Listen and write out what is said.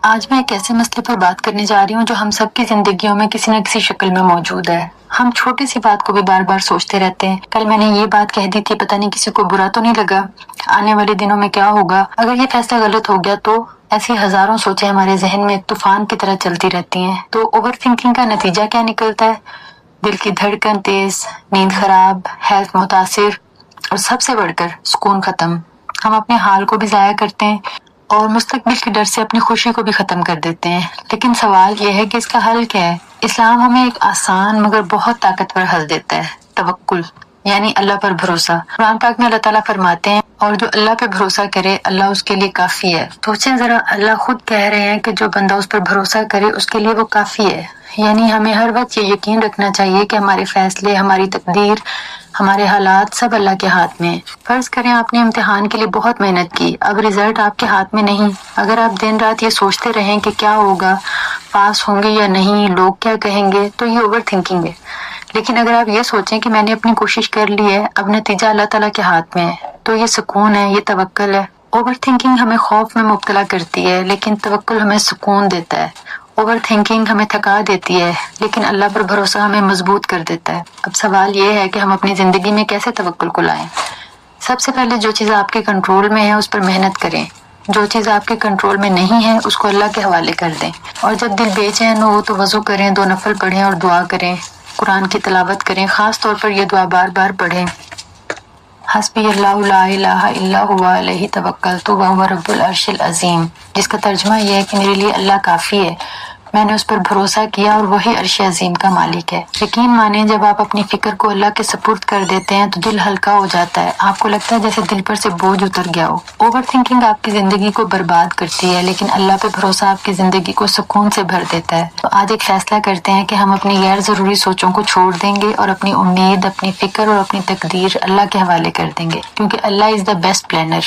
آج میں ایک ایسے مسئلے پر بات کرنے جا رہی ہوں جو ہم سب کی زندگیوں میں کسی نہ کسی شکل میں موجود ہے۔ ہم چھوٹی سی بات کو بھی بار بار سوچتے رہتے ہیں، کل میں نے یہ بات کہہ دی تھی، پتہ نہیں کسی کو برا تو نہیں لگا، آنے والے دنوں میں کیا ہوگا، اگر یہ فیصلہ غلط ہو گیا تو۔ ایسی ہزاروں سوچیں ہمارے ذہن میں ایک طوفان کی طرح چلتی رہتی ہیں۔ تو اوور تھنکنگ کا نتیجہ کیا نکلتا ہے؟ دل کی دھڑکن تیز، نیند خراب، ہیلتھ متاثر اور سب سے بڑھ کر سکون ختم۔ ہم اپنے حال کو بھی ضائع کرتے ہیں اور مستقبل کے ڈر سے اپنی خوشی کو بھی ختم کر دیتے ہیں۔ لیکن سوال یہ ہے کہ اس کا حل کیا ہے؟ اسلام ہمیں ایک آسان مگر بہت طاقتور حل دیتا ہے، توکل، یعنی اللہ پر بھروسہ۔ قرآن پاک میں اللہ تعالیٰ فرماتے ہیں، اور جو اللہ پہ بھروسہ کرے اللہ اس کے لیے کافی ہے۔ سوچیں ذرا، اللہ خود کہہ رہے ہیں کہ جو بندہ اس پر بھروسہ کرے اس کے لیے وہ کافی ہے۔ یعنی ہمیں ہر وقت یہ یقین رکھنا چاہیے کہ ہمارے فیصلے، ہماری تقدیر، ہمارے حالات سب اللہ کے ہاتھ میں ہیں۔ فرض کریں آپ نے امتحان کے لیے بہت محنت کی، اب رزلٹ آپ کے ہاتھ میں نہیں۔ اگر آپ دن رات یہ سوچتے رہیں کہ کیا ہوگا، پاس ہوں گے یا نہیں، لوگ کیا کہیں گے، تو یہ اوور تھنکنگ ہے۔ لیکن اگر آپ یہ سوچیں کہ میں نے اپنی کوشش کر لی ہے، اب نتیجہ اللہ تعالیٰ کے ہاتھ میں ہے، تو یہ سکون ہے، یہ توکل ہے۔ اوور تھنکنگ ہمیں خوف میں مبتلا کرتی ہے، لیکن توکل ہمیں سکون دیتا ہے۔ اوور تھنکنگ ہمیں تھکا دیتی ہے، لیکن اللہ پر بھروسہ ہمیں مضبوط کر دیتا ہے۔ اب سوال یہ ہے کہ ہم اپنی زندگی میں کیسے توکل کو لائیں؟ سب سے پہلے جو چیز آپ کے کنٹرول میں ہے اس پر محنت کریں۔ جو چیز آپ کے کنٹرول میں نہیں ہے اس کو اللہ کے حوالے کر دیں۔ اور جب دل بے چین ہو تو وضو کریں، 2 نفل پڑھیں اور دعا کریں، قرآن کی تلاوت کریں۔ خاص طور پر یہ دعا بار بار پڑھیں، حسبی اللہ لا الہ الا هو علیہ توکلت وہو رب العرش العظیم، جس کا ترجمہ یہ ہے کہ میرے لیے اللہ کافی ہے، میں نے اس پر بھروسہ کیا اور وہی عرش عظیم کا مالک ہے۔ یقین مانیں جب آپ اپنی فکر کو اللہ کے سپرد کر دیتے ہیں تو دل ہلکا ہو جاتا ہے، آپ کو لگتا ہے جیسے دل پر سے بوجھ اتر گیا ہو۔ اوور تھنکنگ آپ کی زندگی کو برباد کرتی ہے، لیکن اللہ پہ بھروسہ آپ کی زندگی کو سکون سے بھر دیتا ہے۔ تو آج ایک فیصلہ کرتے ہیں کہ ہم اپنی غیر ضروری سوچوں کو چھوڑ دیں گے اور اپنی امید، اپنی فکر اور اپنی تقدیر اللہ کے حوالے کر دیں گے، کیونکہ اللہ از دا بیسٹ پلانر۔